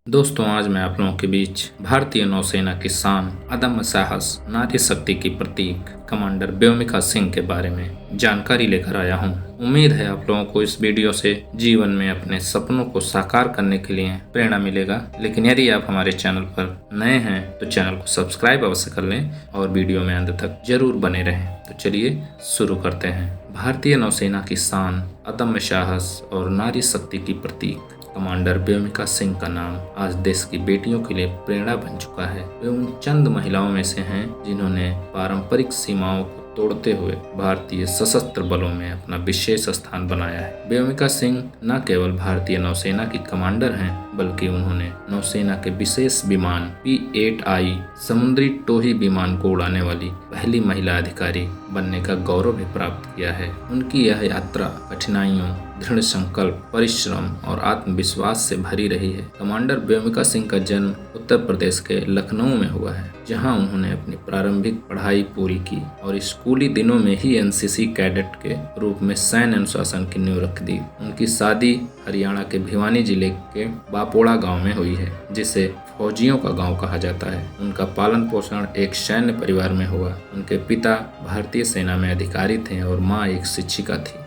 दोस्तों, आज मैं आप लोगों के बीच भारतीय नौसेना की शान, अदम्य साहस, नारी शक्ति की प्रतीक कमांडर व्योमिका सिंह के बारे में जानकारी लेकर आया हूं। उम्मीद है आप लोगों को इस वीडियो से जीवन में अपने सपनों को साकार करने के लिए प्रेरणा मिलेगा। लेकिन यदि आप हमारे चैनल पर नए हैं तो चैनल को सब्सक्राइब अवश्य कर लें और वीडियो में अंत तक जरूर बने रहें। तो चलिए शुरू करते हैं। भारतीय नौसेना की शान, अदम्य साहस और नारी शक्ति की प्रतीक कमांडर व्योमिका सिंह का नाम आज देश की बेटियों के लिए प्रेरणा बन चुका है। वे उन चंद महिलाओं में से हैं जिन्होंने पारंपरिक सीमाओं को तोड़ते हुए भारतीय सशस्त्र बलों में अपना विशेष स्थान बनाया है। व्योमिका सिंह न केवल भारतीय नौसेना की कमांडर हैं, बल्कि उन्होंने नौसेना के विशेष विमान P-8I समुद्री टोही विमान को उड़ाने वाली पहली महिला अधिकारी बनने का गौरव भी प्राप्त किया है। उनकी यह यात्रा कठिनाइयों, दृढ़ संकल्प, परिश्रम और आत्मविश्वास से भरी रही है। कमांडर व्योमिका सिंह का जन्म उत्तर प्रदेश के लखनऊ में हुआ है, जहां उन्होंने अपनी प्रारंभिक पढ़ाई पूरी की और स्कूली दिनों में ही NCC कैडेट के रूप में सैन्य अनुशासन की नींव रख दी। उनकी शादी हरियाणा के भिवानी जिले के बापोड़ा गांव में हुई है, जिसे फौजियों का गांव कहा जाता है। उनका पालन पोषण एक सैन्य परिवार में हुआ। उनके पिता भारतीय सेना में अधिकारी थे और मां एक शिक्षिका थी।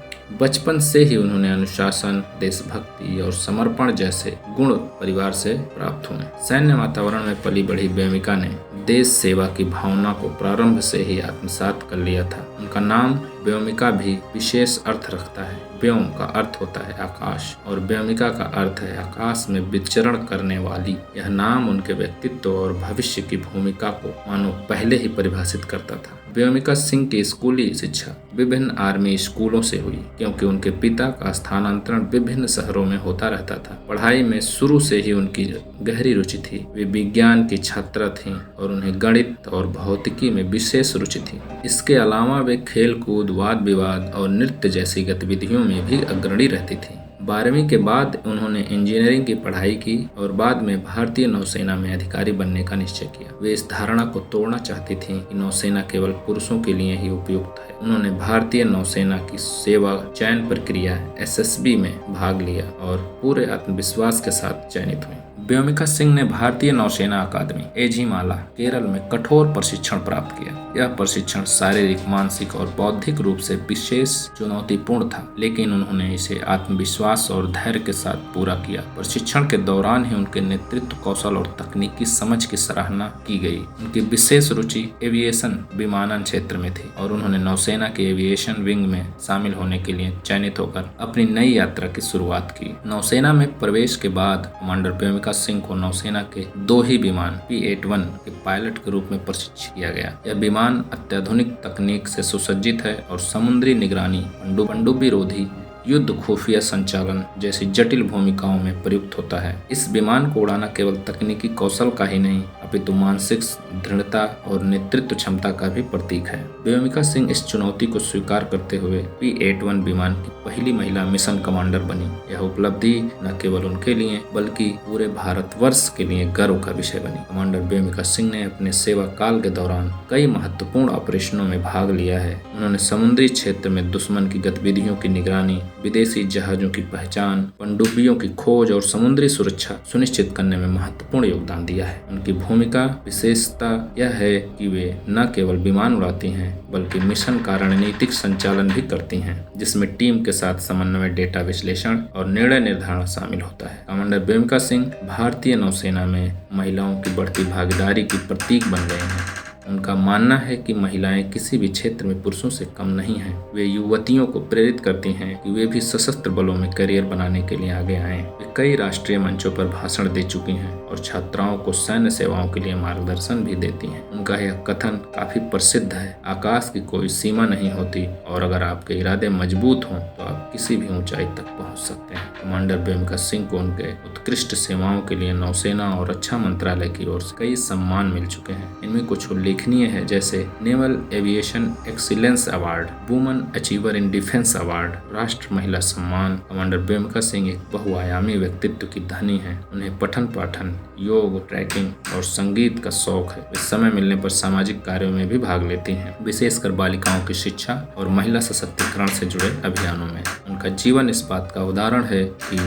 बचपन से ही उन्होंने अनुशासन, देशभक्ति और समर्पण जैसे गुण परिवार से प्राप्त हुए। सैन्य वातावरण में पली बढ़ी व्योमिका ने देश सेवा की भावना को प्रारंभ से ही आत्मसात कर लिया था। उनका नाम व्योमिका भी विशेष अर्थ रखता है। व्योम का अर्थ होता है आकाश और व्योमिका का अर्थ है आकाश में विचरण करने वाली। यह नाम उनके व्यक्तित्व और भविष्य की भूमिका को मानो पहले ही परिभाषित करता था। व्योमिका सिंह की स्कूली शिक्षा विभिन्न आर्मी स्कूलों से हुई, क्योंकि उनके पिता का स्थानांतरण विभिन्न शहरों में होता रहता था। पढ़ाई में शुरू से ही उनकी गहरी रुचि थी। वे विज्ञान की छात्रा थीं और उन्हें गणित और भौतिकी में विशेष रुचि थी। इसके अलावा वे खेलकूद, वाद विवाद और नृत्य जैसी गतिविधियों में भी अग्रणी रहती थीं। 12वीं के बाद उन्होंने इंजीनियरिंग की पढ़ाई की और बाद में भारतीय नौसेना में अधिकारी बनने का निश्चय किया। वे इस धारणा को तोड़ना चाहती थीं कि नौसेना केवल पुरुषों के लिए ही उपयुक्त है। उन्होंने भारतीय नौसेना की सेवा चयन प्रक्रिया SSB में भाग लिया और पूरे आत्मविश्वास के साथ चयनित हुई। व्योमिका सिंह ने भारतीय नौसेना अकादमी एझिमाला, केरल में कठोर प्रशिक्षण प्राप्त किया। यह प्रशिक्षण शारीरिक, मानसिक और बौद्धिक रूप से विशेष चुनौतीपूर्ण था, लेकिन उन्होंने इसे आत्मविश्वास और धैर्य के साथ पूरा किया। प्रशिक्षण के दौरान ही उनके नेतृत्व कौशल और तकनीकी समझ की सराहना की गई। उनकी विशेष रुचि एविएशन विमानन क्षेत्र में थी और उन्होंने नौसेना के एविएशन विंग में शामिल होने के लिए चयनित होकर अपनी नई यात्रा की शुरुआत की। नौसेना में प्रवेश के बाद कमांडर व्योमिका सिंह को नौसेना के 2 ही विमान P-81 के पायलट के रूप में प्रशिक्षित किया गया। यह विमान अत्याधुनिक तकनीक से सुसज्जित है और समुद्री निगरानी, पनडुब्बी रोधी, युद्ध खुफिया संचालन जैसी जटिल भूमिकाओं में प्रयुक्त होता है। इस विमान को उड़ाना केवल तकनीकी कौशल का ही नहीं, अपितु मानसिक दृढ़ता और नेतृत्व क्षमता का भी प्रतीक है। व्योमिका सिंह इस चुनौती को स्वीकार करते हुए P-81 विमान की पहली महिला मिशन कमांडर बनी। यह उपलब्धि न केवल उनके लिए बल्कि पूरे भारतवर्ष के लिए गर्व का विषय बनी। कमांडर व्योमिका सिंह ने अपने सेवा काल के दौरान कई महत्वपूर्ण ऑपरेशनों में भाग लिया है। उन्होंने समुद्री क्षेत्र में दुश्मन की गतिविधियों की निगरानी, विदेशी जहाजों की पहचान, पनडुब्बियों की खोज और समुद्री सुरक्षा सुनिश्चित करने में महत्वपूर्ण योगदान दिया है। उनकी भूमिका विशेषता यह है कि वे न केवल विमान उड़ाती हैं, बल्कि मिशन का रणनीतिक संचालन भी करती हैं, जिसमें टीम के साथ समन्वय, डेटा विश्लेषण और निर्णय निर्धारण शामिल होता है। कमांडर व्योमिका सिंह भारतीय नौसेना में महिलाओं की बढ़ती भागीदारी की प्रतीक बन गए हैं। उनका मानना है कि महिलाएं किसी भी क्षेत्र में पुरुषों से कम नहीं हैं। वे युवतियों को प्रेरित करती हैं कि वे भी सशस्त्र बलों में करियर बनाने के लिए आगे आएं। वे कई राष्ट्रीय मंचों पर भाषण दे चुकी हैं और छात्राओं को सैन्य सेवाओं के लिए मार्गदर्शन भी देती हैं। उनका यह कथन काफी प्रसिद्ध है, आकाश की कोई सीमा नहीं होती और अगर आपके इरादे मजबूत हों तो आप किसी भी ऊंचाई तक पहुंच सकते हैं। कमांडर व्योमिका सिंह को उनके उत्कृष्ट सेवाओं के लिए नौसेना और रक्षा मंत्रालय की ओर से कई सम्मान मिल चुके हैं। इनमें कुछ उल्लेखनीय है, जैसे naval aviation excellence award, woman achiever in defence award, राष्ट्र महिला सम्मान। कमांडर व्योमिका सिंह एक बहुआयामी व्यक्तित्व की धनी हैं। उन्हें पठन पाठन, योग, ट्रैकिंग और संगीत का शौक है। वे समय मिलने पर सामाजिक कार्यों में भी भाग लेती हैं, विशेषकर बालिकाओं की शिक्षा और महिला सशक्तिकरण से जुड़े अभियानों में। उनका जीवन इस बात का उदाहरण है कि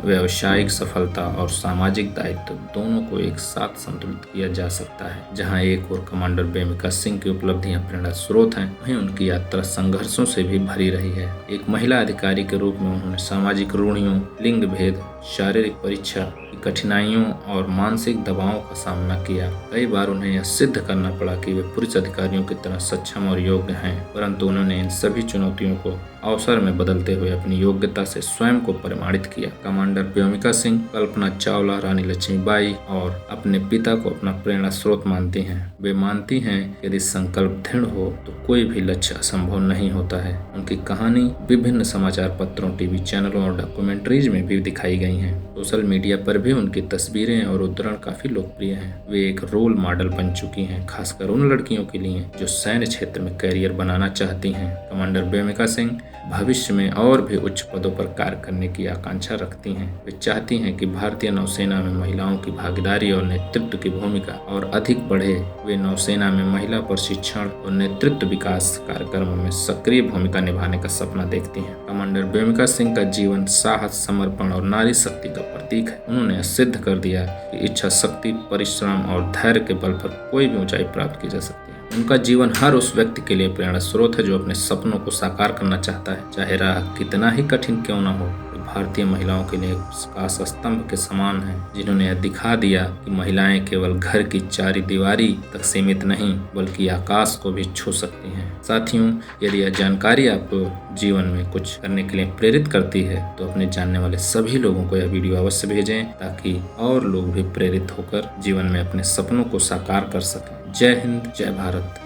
व्यावसायिक सफलता और सामाजिक दायित्व दोनों को एक साथ संतुलित किया जा सकता है। जहां एक ओर कमांडर बेमिका सिंह की उपलब्धियां प्रेरणा स्रोत हैं, वहीं उनकी यात्रा संघर्षों से भी भरी रही है। एक महिला अधिकारी के रूप में उन्होंने सामाजिक रूढ़ियों, लिंग भेद, शारीरिक परीक्षा की कठिनाइयों और मानसिक दबावों का सामना किया। कई बार उन्हें यह सिद्ध करना पड़ा कि वे पुरुष अधिकारियों की तरह सक्षम और योग्य हैं, परंतु उन्होंने इन सभी चुनौतियों को अवसर में बदलते हुए अपनी योग्यता से स्वयं को प्रमाणित किया। कमांडर बेमिका सिंह कल्पना चावला, रानी लक्ष्मीबाई और अपने पिता को अपना प्रेरणा स्रोत मानती हैं। वे मानती हैं कि यदि संकल्प दृढ़ हो तो कोई भी लक्ष्य असंभव नहीं होता है। उनकी कहानी विभिन्न समाचार पत्रों, टीवी चैनलों और डॉक्यूमेंट्रीज में भी दिखाई गई हैं। सोशल मीडिया पर भी उनकी तस्वीरें और उद्धरण काफी लोकप्रिय हैं। वे एक रोल मॉडल बन चुकी हैं, खासकर उन लड़कियों के लिए जो सैन्य क्षेत्र में करियर बनाना चाहती हैं। कमांडर बेमिका सिंह भविष्य में और भी उच्च पदों पर कार्य करने की आकांक्षा रखती हैं। वे चाहती हैं कि भारतीय नौसेना में महिलाओं की भागीदारी और नेतृत्व की भूमिका और अधिक बढ़े। वे नौसेना में महिला प्रशिक्षण और नेतृत्व विकास कार्यक्रमों में सक्रिय भूमिका निभाने का सपना देखती हैं। कमांडर बेमिका सिंह का जीवन साहस, समर्पण और नारी शक्ति का प्रतीक है। उन्होंने सिद्ध कर दिया कि इच्छा शक्ति, परिश्रम और धैर्य के बल पर कोई भी ऊंचाई प्राप्त की जा सकती है। उनका जीवन हर उस व्यक्ति के लिए प्रेरणा स्रोत है जो अपने सपनों को साकार करना चाहता है, चाहे राह कितना ही कठिन क्यों न हो। भारतीय महिलाओं के लिए विकास स्तंभ के समान है, जिन्होंने यह दिखा दिया कि महिलाएं केवल घर की चारी दीवारी तक सीमित नहीं, बल्कि आकाश को भी छू सकती हैं। साथियों, यदि यह जानकारी आपको जीवन में कुछ करने के लिए प्रेरित करती है तो अपने जानने वाले सभी लोगों को यह वीडियो अवश्य भेजें, ताकि और लोग भी प्रेरित होकर जीवन में अपने सपनों को साकार कर सकें। जय हिंद, जय भारत।